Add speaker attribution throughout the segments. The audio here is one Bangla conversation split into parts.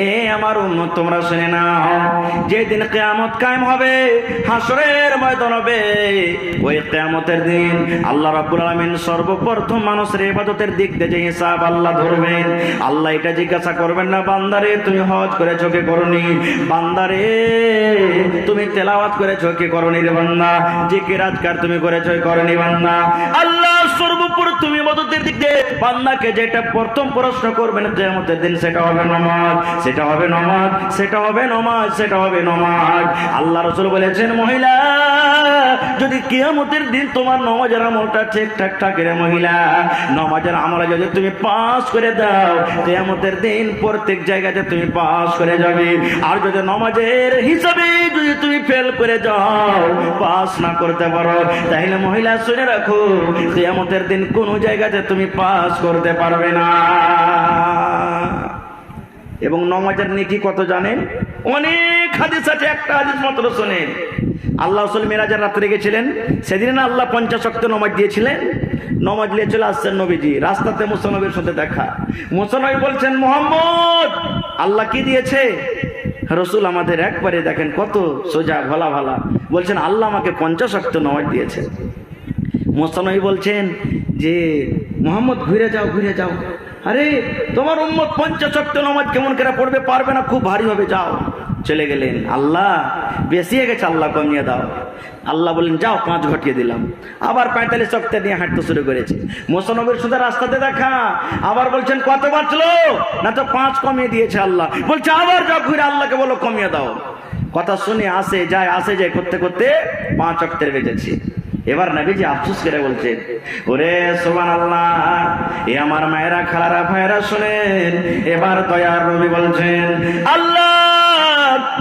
Speaker 1: এ আমার উম্মত তোমরা শুনে নাও, যেদিন কিয়ামত কায়েম হবে, হাসরের ময়দান হবে, ওই কিয়ামতের দিন আল্লাহ রাব্বুল আলামিন সর্বপ্রথম মানুষের ইবাদতের দিক দিয়ে যে হিসাব আল্লাহ ধরবেন, আল্লাহ এটা জিজ্ঞাসা করবেন না, বান্দারে তুমি হজ করেছো কি করনি, বান্দারে তুমি তেলাওয়াত করেছো কি করনি রে বান্দা, জিকির আজকার তুমি করেছো কি করনি বান্দা। আল্লাহ সর্বপ্রথম ইবাদতের দিক দিয়ে বান্দাকে যেটা প্রথম প্রশ্ন করবেন কিয়ামতের দিন, সেটা হবে নামাজ, সেটা হবে নামাজ, সেটা হবে নামাজ, সেটা হবে নামাজ। আল্লাহ রাসূল বলেছেন, মহিলা যদি কিয়ামতের দিন তোমার নামাজের আমলটা ঠিকঠাক থাকে রে মহিলা, নামাজের আমলে যদি তুমি পাস করে দাও, কিয়ামতের দিন প্রত্যেক জায়গাতে তুমি পাস করে যাবে। আর যদি নামাজের হিসাবে যদি তুমি ফেল করে যাও, পাস না করতে পারো, তাহলে মহিলা শুনে রাখো, কিয়ামতের দিন কোন জায়গাতে তুমি পাস করতে পারবে না। এবং নামাজের নেকি কত জানেন? অনেক হাদিস আছে, একটা হাদিস মাত্র শুনেন। আল্লাহ রাসূল মিরাজের রাত্রে গেছিলেন, সেদিন না আল্লাহ 50 ওয়াক্ত নামাজ দিয়েছিলেন। নামাজ নিয়ে চলে আসছেন নবীজি, রাস্তাতে মুসা নবীর সাথে দেখা। মুসা নবী বলছেন, মুহাম্মদ আল্লাহ কি দিয়েছে? রাসূল আমাদের একবারে দেখেন কত সোজা ভালা ভালা, বলছেন আল্লাহ আমাকে 50 ওয়াক্ত নামাজ দিয়েছে। মুসা নবী বলছেন যে মুহাম্মদ ঘুরে যাও, ঘুরে যাও, আরে তোমার উম্মত 50 ওয়াক্ত নামাজ কেমন করে পড়বে, পারবে না, খুব ভারী হবে, যাও। চলে গেলেন, আল্লাহ বেশি হয়ে গেছে, আল্লাহ কমিয়ে দাও। আল্লাহ বললেন যাও, 5 ঘটিয়ে দিলাম। আবার 45 ওয়াক্ত নিয়ে হাঁটতে শুরু করেছে। মুসা নবীর সাথে রাস্তাতে দেখা, আবার বলছেন কত বাঁচলো, না তো 5 কমিয়ে দিয়েছে আল্লাহ। বলছে আবার যাও, ঘুরে আল্লাহকে বলো কমিয়ে দাও। কথা শুনে আসে যায়, আসে যায় করতে করতে 5 ওয়াক্তের বেজেছে। এবার নবীজি আফসোস করে বলছেন, ওরে সুবহানাল্লাহ, এ আমার মায়েরা খালারা ভাইরা শুনেন, এবার দয়ার নবী বলছেন, আল্লাহ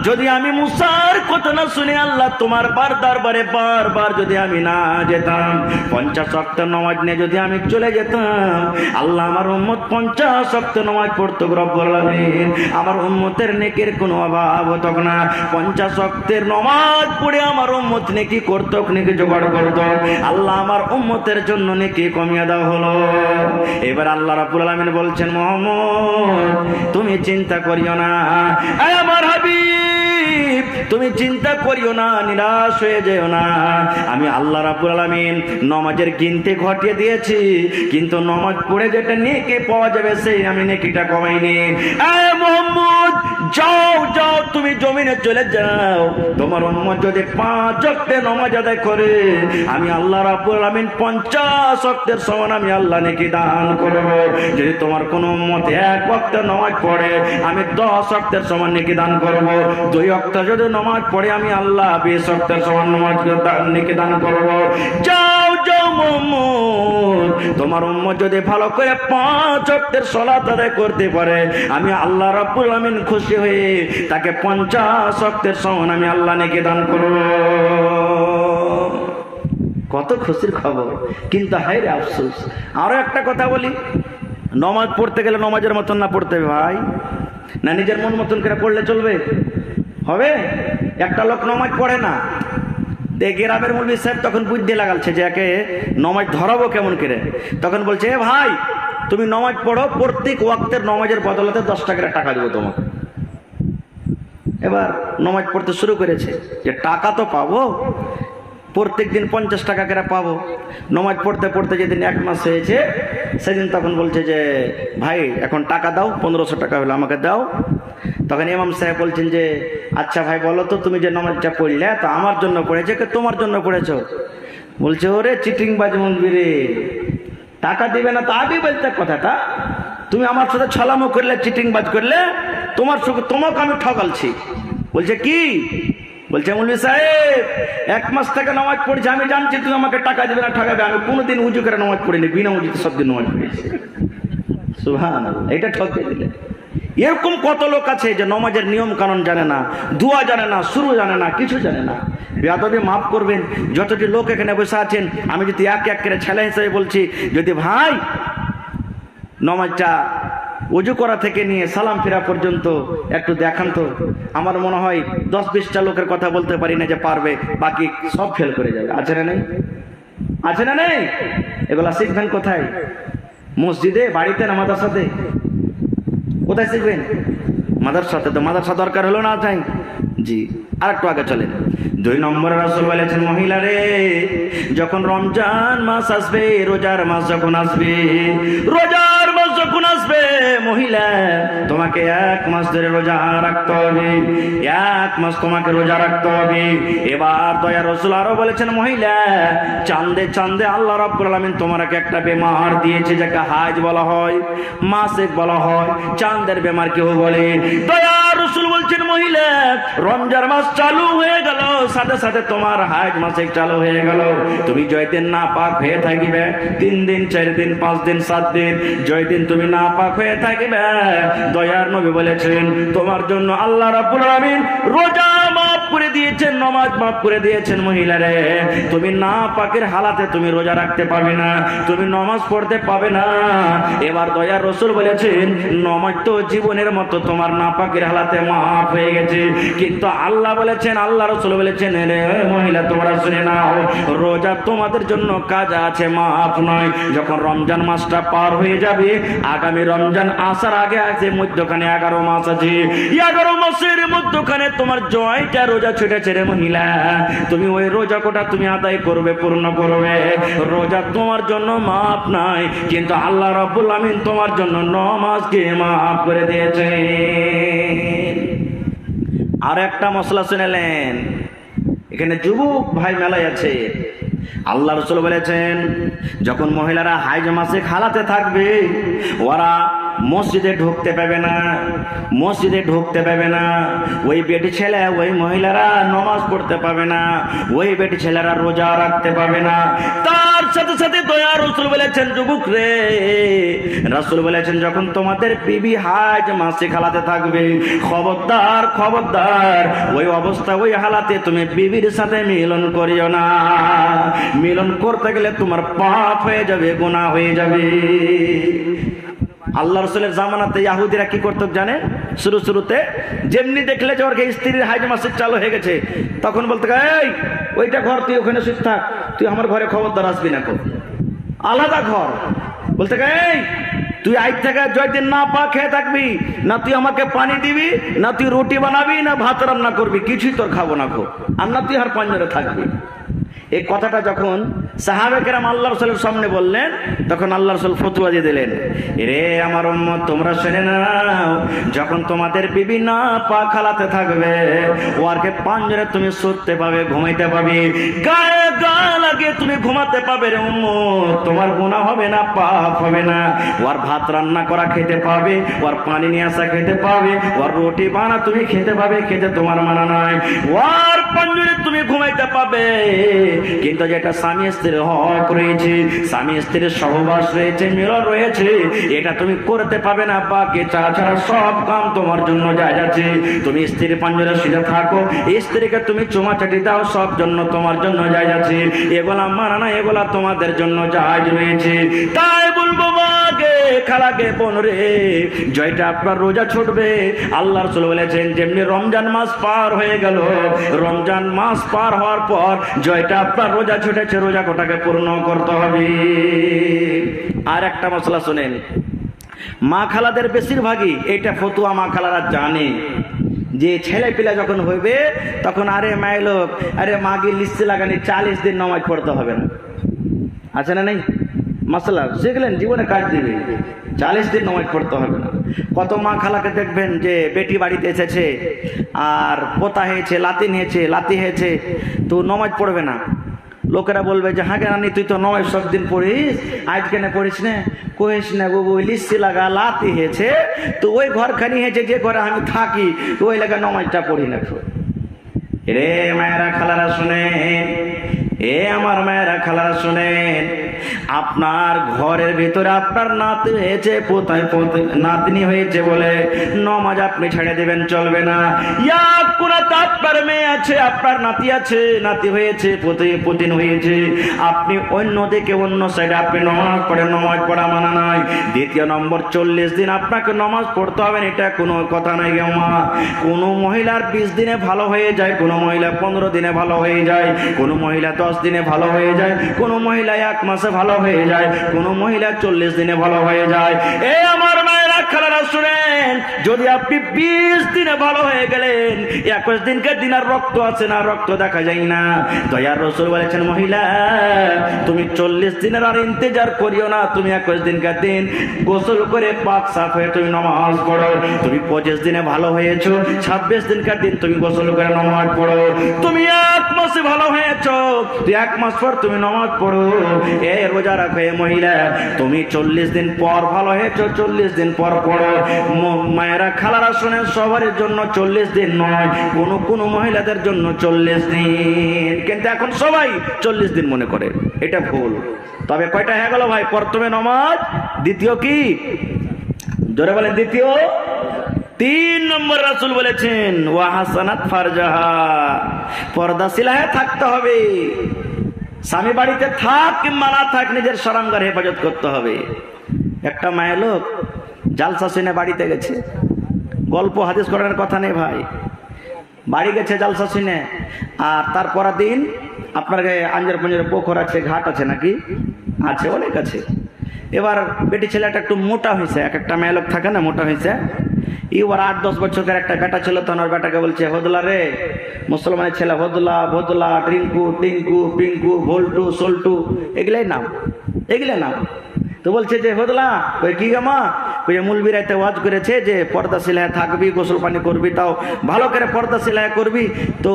Speaker 1: যদি আমি মুসার কথা না শুনে আল্লাহ তোমার দরবারে বারবার যদি আমি না যেতাম, 50 ওয়াক্ত নামাজ নিয়ে যদি আমি চলে যেতাম, আল্লাহ আমার উম্মত 50 ওয়াক্ত নামাজ পড়তো রব্বুল আলামিন, আমার উম্মতের নেকির কোনো অভাব হতো না। 50 ওয়াক্তের নামাজ পড়ে আমার উম্মত নেকি করতো, নেকি জোগাড় করতো, আল্লাহ আমার উম্মতের জন্য নেকি কমিয়ে দেওয়া হলো। এবার আল্লাহ রাব্বুল আলামিন বলছেন, মুহাম্মদ তুমি চিন্তা করিও না, আমার হাবিব তুমি চিন্তা করিও না, নিরাশ হয়ে যেও না। আমি আল্লাহ রাব্বুল আলামিন নামাজের গিনতে ঘটিয়ে দিয়েছি, কিন্তু নামাজ পড়ে যেটা নেকি পাওয়া যাবে সেই আমি নেকিটা কমাইনি। এ মুহাম্মদ যাও যাও, তুমি জমিনে চলে যাও, তোমার উম্মত যদি 5 ওয়াক্তে নামাজ আদায় করে, আমি আল্লাহ রাব্বুল আলামিন 50 ওয়াক্তের সমান আমি আল্লাহ নেকি দান করব। যদি তোমার কোনো উম্মত 1 ওয়াক্ত নামাজ পড়ে, আমি 10 ওয়াক্তের সমান নেকি দান করব। 2 ওয়াক্ত যদি নামাজ পড়ে, আমি আল্লাহ 20 ওয়াক্তের সমান নামাজ নেকি দান করব। যাও যাও মুহাম্মদ, তোমার উম্মত যদি ভালো করে 5 ওয়াক্তের সালাত আদায় করতে পারে, আমি আল্লাহ রাব্বুল আলামিন খুশি হয়ে তাকে 50 ওয়াক্তের সমান আমি আল্লাহ নেকি দান করব। কত খুশির খবর, কিন্তু হায় রে আফসোস। আরো একটা কথা বলি, নামাজ পড়তে গেলে নামাজের মতন না পড়তে হবে ভাই, না নিজের মন মতন করে পড়লে চলবে? হবে? একটা লোক নামাজ পড়ে না, গ্রামের মৌলভী সাহেব তখন বুদ্ধি লাগালছে যে একে নামাজ ধরাবো কেমন করে। তখন বলছে, এ ভাই তুমি নামাজ পড়ো, প্রত্যেক ওয়াক্তের নামাজের বদলাতে 10 টাকা দেবো তোমাকে। এবার নামাজ পড়তে শুরু করেছে, যে টাকা তো পাবো, প্রত্যেক দিন 50 টাকা করে পাবো। নামাজ পড়তে পড়তে যেদিন 1 মাস হয়েছে, সেদিন তখন বলছে যে ভাই এখন টাকা দাও, 1500 টাকা হলো আমাকে দাও। তখন ইমাম সাহেব বলছেন যে আচ্ছা ভাই বলো তো, তুমি যে নামাজটা পড়লে তা আমার জন্য পড়েছে কি তোমার জন্য পড়েছো? বলছে ওরে চিটিংবাজ মৌলবি রে, টাকা দিবে না তা আগে বলতে কথাটা, তুমি আমার সাথে ছলামো করলে, চিটিংবাজ করলে, তোমাকে আমি ঠকালছি। বলছে কি? বলছে মৌলভী সাহেব 1 মাস থেকে নামাজ পড়ছি, আমি জানছি তুমি আমাকে টাকা দিবে না, ঠকাবে। আমি কোনোদিন উজু করে নামাজ পড়িনি, বিনা উজুতে সব দিন নামাজ পড়েছি। সুবহানাল্লাহ, এটা ঠকিয়ে দিলে। এরকম কত লোক আছে যে নামাজের নিয়ম কানুন জানে না, দোয়া জানে না, শুরু জানে না, কিছু জানে না। বেয়াদবি মাফ করবেন, যতটি লোক এখানে বসে আছেন, আমি যদি এক এক করে ছেলে হিসেবে বলছি, যদি ভাই নামাজটা উজু করা থেকে নিয়ে সালাম ফেরা পর্যন্ত একটু দেখান তো, আমার মনে হয় 10-20টা লোকের কথা বলতে পারি না যে পারবে, বাকি সব ফেল করে যাবে। আছে না নেই? আছে না নেই? এগুলা শিখবেন কোথায়? মসজিদে, বাড়িতে না মাদ্রাসাতে? কোথায় শিখবেন? মাদ্রাসাতে তো মাদ্রাসা দরকার হলো না তাই জি। আর একটু আগে চলেন। 2 নম্বরে রাসূল বলেছেন, মহিলা রে, যখন রমজান মাস আসবে, রোজার মাস যখন আসবে, রোজার মাস যখন আসবে, মহিলা তোমাকে 1 মাস ধরে রোজা রাখতে হবে, 1 মাস তোমাকে রোজা রাখতে হবে। এবার দয়ার রাসূল আরো বলেছেন, মহিলা চাঁদে চাঁদে আল্লাহ রাব্বুল আলামিন তোমাকে একটা বেমার দিয়েছে, যাকে হাজ বলা হয়, মাসিক বলা হয়, চাঁদের বেমার কেউ বলে। দয়ার রাসূল বলছেন, মহিলা রমজান মাস চালু হয়ে গেল, সাথে সাথে তোমার হাজ মাসিক চালু হয়ে গেল, তুমি জয়দিন না পাক হয়ে থাকিবে, 3 দিন 4 দিন 5 দিন 7 দিন জয়দিন তুমি না পাক হয়ে থাকিবে। দয়ার নবী বলেছেন, তোমার জন্য আল্লাহ রাব্বুল আলামিন রোজা মাফ করে দিয়েছেন, নামাজ মাফ করে দিয়েছেন। মহিলা রে, তুমি না পাকের হালাতে তুমি রোজা রাখতে পারবে না, তুমি নামাজ পড়তে পাবে না। এবার দয়ার রাসূল বলেছেন, নামাজ তো জীবনের মতো তোমার না পাকের হালাতে মাফ হয়ে গেছে, কিন্তু আল্লাহ বলেছেন, আল্লাহ রাসূল বলেছেন, রে মহিলা তোমরা শুনে নাও, রোজা তোমাদের জন্য কাজ আছে, মাফ নয়। যখন রমজান মাসটা পার হয়ে যাবে, আগামী রমজান আসার আগে আছে মধ্যখানে 11 মাস আছে, 11 মাসের মধ্যখানে তোমার জয়টা রোজা ছুটেছে রে মহিলা, তুমি ওই রোজা কোটা তুমি আদায় করবে, পূর্ণ করবে। রোজা তোমার জন্য মাফ নাই, কিন্তু আল্লাহ রাব্বুল আমিন তোমার জন্য 9 মাসকে মাফ করে দিয়েছে। আর একটা মশলা শুনেলেন, এখানে যুবক ভাই মেলায় আছে। আল্লাহ রাসূল বলেছেন, যখন মহিলারা হাইজ মাসে খালাতে থাকবে, ওরা মসজিদে ঢুকতে পাবে না, মসজিদে ঢুকতে পাবে না। ওই বেটি ছেলে, ওই মহিলারা নামাজ পড়তে পাবে না, ওই বেটি ছেলেরা রোজা রাখতে পাবে না। তার সাথে সাথে দয়ার রাসূল বলেছেন, যুবক রে, রাসূল বলেছেন, যখন তোমাদের বিবি হাজ মাসে খালাতে থাকবে, খবরদার খবরদার ওই অবস্থা, ওই হালাতে তুমি বিবির সাথে মিলন করিও না। মিলন করতে গেলে তোমার পাপ হয়ে যাবে, গুনাহ হয়ে যাবে। আল্লাহ রাসূলের জামানাতে ইহুদিরা কি করতো জানেন? শুরুতে যেমনি দেখলে যে ওর স্ত্রীর হাইজ মাসিক চালু হয়ে গেছে, তখন বলতে, এই ওইটা ঘর, তুই ওখানে শুয়ে থাক, তুই আমার ঘরে খবরদার আসবি না, আলাদা ঘর। বলতে, এই তুই আজ থেকে জয়দিন না পা খেয়ে থাকবি না, তুই আমাকে পানি দিবি না, তুই রুটি বানাবি না, ভাত রান্না করবি, কিছুই তোর খাবো না, আর না তুই আর পাঞ্জরে থাকবি। এই কথাটা যখন সাহাবে কেরাম আল্লাহ রাসূলের সামনে বললেন, তখন আল্লাহ রাসূল ফতোয়া দিয়ে দিলেন, রে আমার উম্মত, তোমরা শুনে নাও, যখন তোমাদের বিবি না পা খালাতে থাকবে, ওরকে পাঞ্জরে তুমি শুতে পাবে, ঘুমাইতে পাবে, গায়ে গা লাগিয়ে তুমি ঘুমাতে পাবে রে উম্মত, তোমার গুনাহ হবে না, পাপ হবে না। ওর ভাত রান্না করা খেতে পাবে, ওর পানি নিয়ে আসা খেতে পাবে, ওর রুটি বানা তুমি খেতে পাবে, খেতে তোমার মানা নাই, ওর পাঞ্জরে তুমি ঘুমাইতে পাবে। কিন্তু যেটা স্বামী স্ত্রীর হক রয়েছে, স্বামী স্ত্রীর সহবাস রয়েছে, মিলন রয়েছে, এটা তুমি করতে পাবে না। বাকি ছাড়া সব কাম তোমার জন্য জায়েজ আছে। তুমি স্ত্রীর পাঞ্জরে শুয়ে থাকো, স্ত্রীকে তুমি চুমাচাটি দাও, সব জন্য তোমার জন্য জায়েজ আছে। এগুলা মানা না, এগুলা তোমাদের জন্য জায়েজ রয়েছে। তাই বলবো মাকে, খালাকে, বোন রে, জয়টা আপনার রোজা ছুটবে। আল্লাহ রাসূল বলেছেন, যেমনি রমজান মাস পার হয়ে গেল, রমজান মাস পার হওয়ার পর জয়টা আপনার রোজা ছুটেছে, রোজা কোটাকে পূর্ণ করতে হবে। আর একটা মশলা শুনেন, মা খালাদের বেশিরভাগই এটা ফতুয়া মা খালারা জানে যে ছেলে পিলা যখন হইবে, তখন আরে মায়ের লোক, আরে মাকে লিস্টে লাগানি 40 দিন নামাজ পড়তে হবে না, আছে না নেই? মশলা শিখলেন, জীবনে কাজ দিবে, 40 দিন নামাজ পড়তে হবে না। কত মা খালাকে দেখবেন যে বেটি বাড়িতে এসেছে আর পোতা হয়েছে, লাতি হয়েছে, তো নামাজ পড়বে না। লোকেরা বলবে যে, হ্যাঁ রানী, তুই তো নামাজ সব দিন পড়িস, আজ কেন পড়িস না? কহিস না বাবু, লিস্টি লাগা লাতি হয়েছে, তো ওই ঘরখানি হয়েছে যে ঘরে আমি থাকি, তো ওই লাগা নামাজটা পড়ি না। রে মায়েরা খালারা শুনেন, এ আমার মায়েরা খালারা শুনেন, আপনার ঘরের ভিতরে আপনার নাতি হয়েছে, নাতনি হয়েছে বলে নামাজ আপনি ছেড়ে দেবেন, চলবে না। আপনার মেয়ে আছে, আপনার নাতি আছে, নাতি হয়েছে, পুতিন হয়েছে, আপনি অন্য দিকে, অন্য সাইডে আপনি নামাজ পড়েন, নামাজ পড়া মানা নাই। দ্বিতীয় নম্বর, 40 দিন আপনাকে নামাজ পড়তে হবে, এটা কোনো কথা নাই। কোন মহিলার 20 দিনে ভালো হয়ে যায়, কোন মহিলা 15 দিনে ভালো হয়ে যায়, কোন মহিলা 10 দিনে ভালো হয়ে যায়, কোন মহিলা 1 মাসে ভালো হয়ে যায়, কোন মহিলা 40 দিনে ভালো হয়ে যায়। এ আমার মায়েরা মায়েরা খালারা শুনেন, যদি আপনি 20 দিনে ভালো হয়ে গেলেন, 21 দিনকে দিন আর রক্ত আছে না, রক্ত দেখা যায় না, দয়ার রাসূল বলেছেন মহিলা তুমি 40 দিনের আর ইন্তজার করিও না, তুমি 21 দিনকার দিন গোসল করে পাক সাফ হয়ে তুমি নামাজ পড়ো। তুমি 25 দিনে ভালো হয়েছো, 26 দিনকার দিন তুমি গোসল করে নামাজ পড়ো। তুমি 1 মাসে ভালো হয়েছো, 1 মাস পর তুমি নামাজ পড়ো। এ রোজা রাখো মহিলা, তুমি 40 দিন পর ভালো হয়েছো, 40 দিন পর পড়ো। মায়েরা খালারা শোনেন, সবার জন্য 40 দিন নয়, কোন মহিলাদের জন্য 40 দিন, কিন্তু এখন সবাই 40 দিন মনে করে, এটা ভুল। তবে কয়টা হয়ে গেল ভাই? প্রথমে নামাজ, দ্বিতীয় কি? জোরে বলেন দ্বিতীয়। 3 নম্বর রাসূল বলেছেন ওয়া হাসানাত ফারজাহা, পর্দাশীল হয়ে থাকতে হবে। স্বামী বাড়িতে থাক কিংবা না থাক, নিজের শরমগার হেফাজত করতে হবে। একটা মায়ের লোক জালসা শুনে বাড়িতে গেছে, গল্প হাদিস করার কথা নেই ভাই, বাড়ি গেছে জালসা শুনে, আর তারপর দিন আপনার আঞ্জার পঞ্জের পুকুর আছে, ঘাট আছে নাকি? আছে, অনেক আছে। এবার বেটি ছেলেটা একটু মোটা হয়েছে, একটা মেয়ে লোক থাকে না মোটা হয়েছে, এবার 8-10 বছরের একটা বেটা ছিল, তখন ওর বেটাকে বলছে হদলা রে, মুসলমানের ছেলে, হদলা ভদলা টিঙ্কু টিঙ্কু পিঙ্কু ভোল্টু সোল্টু, এগুলাই নাম, এগুলাই নাম। তো বলছে যে হদলা ওই কি গামা, ওই মুলবি রাইতে ওয়াজ করেছে যে পর্দা সিলাই থাকবি, গোসল পানি করবি, তাও ভালো করে পর্দা সিলাই করবি, তো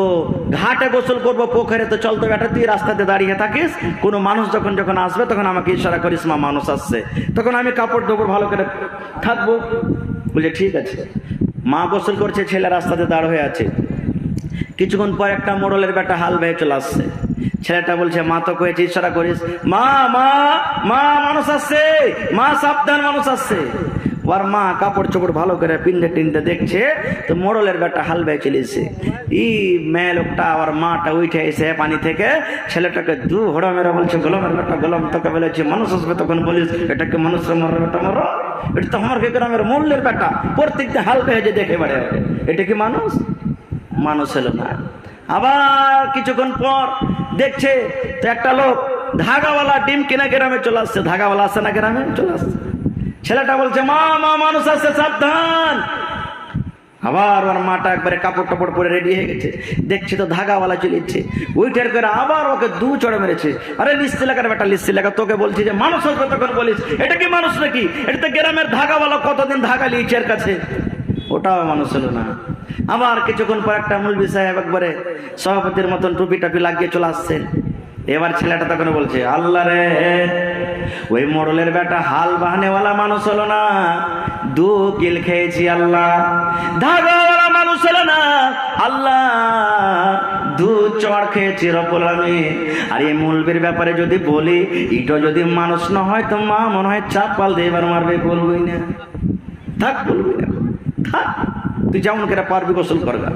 Speaker 1: ঘাটে গোসল করবো, পোখরে তো চলতো বেটা, তুই রাস্তাতে দাঁড়িয়ে থাকিস, কোনো মানুষ যখন যখন আসবে তখন আমাকে ইশারা করিস, মা মানুষ আসছে, তখন আমি কাপড় ধোবো, ভালো করে থাকবো। বলছে ঠিক আছে। মা গোসল করছে, ছেলে রাস্তাতে দাঁড় হয়ে আছে। কিছুক্ষণ পর একটা মোড়লের বেটা হাল বেয়ে চলে আসছে। ছেলেটা বলছে মা তো কয়েছে ইশারা করিস, মা মা মা মানুষ আসছে, মা সাবধান মানুষ আসছে। ওর মা কাপড় চোপড় ভালো করে পিনতে টিনতে দেখছে, তো মোড়লের বেটা হাল বেয়ে চলেছে। মেয়ে লোকটা ওর মাটা উঠে এসে পানি থেকে ছেলেটাকে দু হড়া মেরা বলছে, গোলামের বেটা গোলাম, তোকে বলেছে মানুষ আসবে তখন বলিস এটাকে মানুষ মরার বেটা মর, এটা তো আমার গ্রামের মোড়লের বেটা, প্রত্যেকটা হাল বেয়ে যে দেখে বেড়ে, এটা কি মানুষ? মানুষ হলো না। আবার কিছুক্ষণ পর দেখছে তো একটা লোক ধাগাওয়ালা ডিম কিনা গ্রামে চলে আসছে, ধাগাওয়ালা আসছে না গ্রামে চলে আসছে। ছেলেটা বলছে মা মা মানুষ আসছে সাবধান। আবার ওর মাটা একবারে কাপড় টাপড় পরে রেডি হয়ে গেছে, দেখছে তো ধাগাওয়ালা চলেছে, উইটার করে আবার ওকে দু চড়ে মেরেছে। আরে লিস্তি লাগার বেটা লিস্তি লাগা, তোকে বলছি যে মানুষ আসবে তখন বলিস এটা কি মানুষ নাকি? এটা তো গ্রামের ধাগাওয়ালা, কতদিন ধাগা লিয়েছে এর কাছে, ওটাও মানুষ হলো না। আবার কিছুক্ষণ পর একটা মুলবি সাহেব একবারে সভাপতির মতন টুপি টাপি লাগিয়ে চলে আসছেন। এবার ছেলেটা তখন বলছে আল্লাহ রে, ওই মোড়লের বেটা হাল বাহানেওয়ালা মানুষ হলো না, দু কিল খেয়েছি আল্লাহ, ধাগাওয়ালা মানুষ হলো না আল্লাহ, দু চড় খেয়েছি রব্বুল আলামিন। আর এই মুলবির ব্যাপারে যদি বলি, এটা যদি মানুষ না হয় তো মা মনে হয় চাপাল দিয়ে এবার মারবে, বলবই না, থাক বলবি না, থাক তুই যেমন করে পারবি গোসল করবা।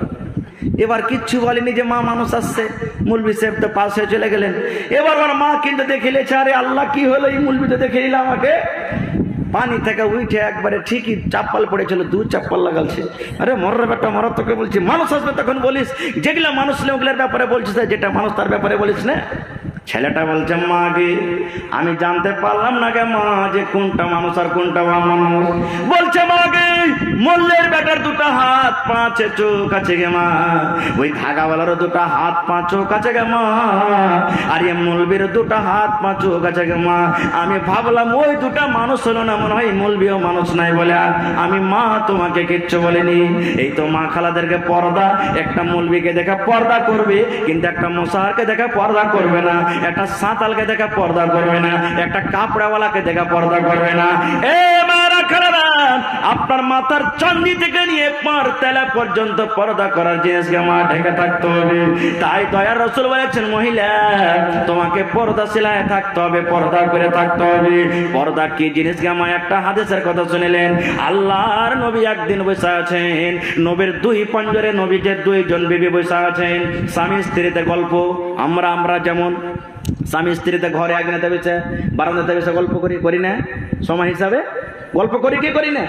Speaker 1: এবার কিচ্ছু বলেনি যে মা মানুষ আসছে, মুলবি সাহেব তো পাশ হয়ে চলে গেলেন। এবার ওর মা কিন্তু দেখে নিয়েছে, আরে আল্লাহ কি হলো, এই মুলবি তো দেখে নিল আমাকে। পানি থেকে উঠে একবারে ঠিকই চাপ্পাল পড়েছিল, দু চাপ্পাল লাগালছে। আরে মরার বেটা মরা, তোকে বলছি মানুষ আসবে তখন বলিস, যেগুলা মানুষ নেই ওগুলোর ব্যাপারে বলছিস, যেটা মানুষ তার ব্যাপারে বলিস না। ছেলেটা বলছে মা গে আমি জানতে পারলাম না গে মা, যে কোনটা মানুষ আর কোনটা মানুষ। বলছে মা গে মোল্লের বেটার দুটো হাত পা আছে, চোখ আছে গে মা, ওই ধাগাওয়ালারও দুটো হাত পা চোখ আছে গে মা, আর এই মৌলবীর দুটো হাত পা চোখ আছে গে মা। আমি ভাবলাম ওই দুটা মানুষ হলো না, মনে হয় মৌলবীও মানুষ নাই বলে আমি মা তোমাকে কিচ্ছু বলিনি। এই তো মা খালাদেরকে পর্দা, একটা মৌলবীকে দেখে পর্দা করবে, কিন্তু একটা মোসাহারকে দেখে পর্দা করবে না, একটা সাঁতালকে দেখা পর্দা করবে না, একটা কাপড়াওয়ালাকে দেখা পর্দা করবে না। এ মারা খারাপ, আপনার মাথার চাঁদি থেকে নিয়ে পার তেলা পর্যন্ত পর্দা করার জিনিসকে মা ঢেকে থাকতে হবে। তাই দয়ার রাসূল বলেছেন মহিলা তোমাকে পর্দা সিলায় থাকতে হবে, পর্দা করে থাকতে হবে। পর্দা কি জিনিসকে মা একটা হাদিসের কথা শুনিলেন, আল্লাহর নবী একদিন বসে আছেন, নবীর দুই পঞ্জরে নবীদের দুইজন বিবি বসে আছেন, স্বামী স্ত্রীতে গল্প। আমরা যেমন স্বামী স্ত্রীতে ঘরে আগুনেতে বসে বারান্দাতে বসে গল্প করি না সময় হিসাবে, গল্প করি কি করি না?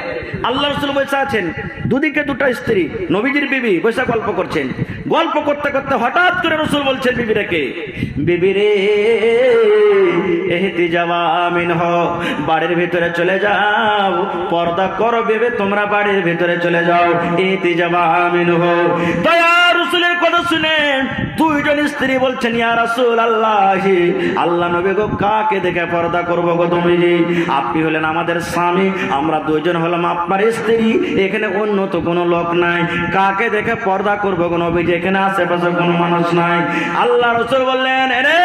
Speaker 1: আল্লাহ রাসূল বসে আছেন, দুদিকে দুটো স্ত্রী, নবীজির বিবি বসে গল্প করছেন। গল্প করতে করতে হঠাৎ করে রাসূল বলছেন বিবিরাকে, বিবি রে এহতিজামা আমিন হও, বাড়ির ভিতরে চলে যাও, পর্দা করো বিবি, তোমরা বাড়ির ভিতরে চলে যাও, এহতিজামা আমিন হও। দয়া রাসূলের কথা শুনে দুইজন স্ত্রী বলছেন, ইয়া রাসূলুল্লাহ, আল্লাহ নবী গো, কাকে দেখে পর্দা করবো গো তুমি? আপনি হলেন আমাদের স্বামী, আমরা দুইজন হলাম আপনার স্ত্রী, এখানে অন্য তো কোনো লোক নাই, কাকে দেখে পর্দা করবো গো নবী? এখানে আশেপাশে কোনো মানুষ নাই। আল্লাহ রাসূল বললেন, এরে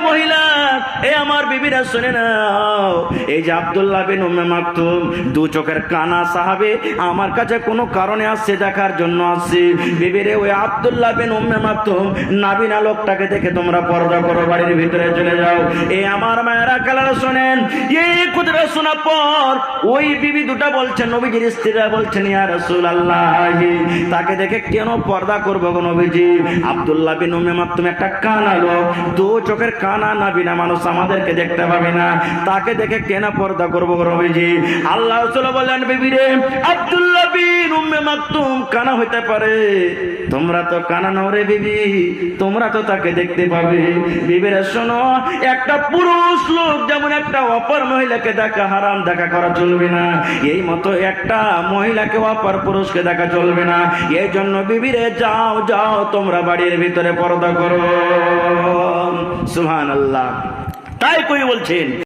Speaker 1: মহিলা, এ আমার বিবিরা শুনে নাও, এই যে আব্দুল্লাহ বিন উম্মে মাকতুম, দু চোখের কানা সাহাবী, আমার কাছে কোনো কারণে আসছে, দেখার জন্য আসছে। বিবিরে, ওই আব্দুল্লাহ বিন উম্মে মাকতুম নাবিনা লোকটাকে দেখে তোমরা পর্দা করো, বাড়ির ভিতরে চলে যাও। এই আমার মায়েরা কালারা শোনেন, এই কথা শোনার পর ওই বিবি দুটা বলছেন, নবীজির স্ত্রীরা বলছেন, ইয়া রাসূলুল্লাহ, তাকে দেখে কেন পর্দা করবো গো নবীজি? আব্দুল্লাহ বিন উম্মে মাকতুম একটা কানা লোক, দু চোখের কানা নাবিনা মানুষ, আমাদেরকে দেখতে পাবে না, তাকে দেখে কেন পর্দা করবো গো নবীজি? আল্লাহ রাসূল বললেন, বিবি রে, আব্দুল্লাহ বিন উম্মে মাকতুম কানা হইতে পারে, তোমরা তো কানা নও রে বিবি, তোমরা তো তাকে দেখতে পাবে। বিবিরা শোনো, একটা পুরুষ লোক যেমন একটা অপর মহিলাকে দেখা হারাম, দেখা করা চলবে না, এই মতো একটা মহিলাকে অপর পুরুষকে দেখা চলবে না। এই জন্য বিবিরে, যাও যাও, তোমরা বাড়ির ভিতরে পর্দা করো। সুবহানাল্লাহ। তাই কই বলছেন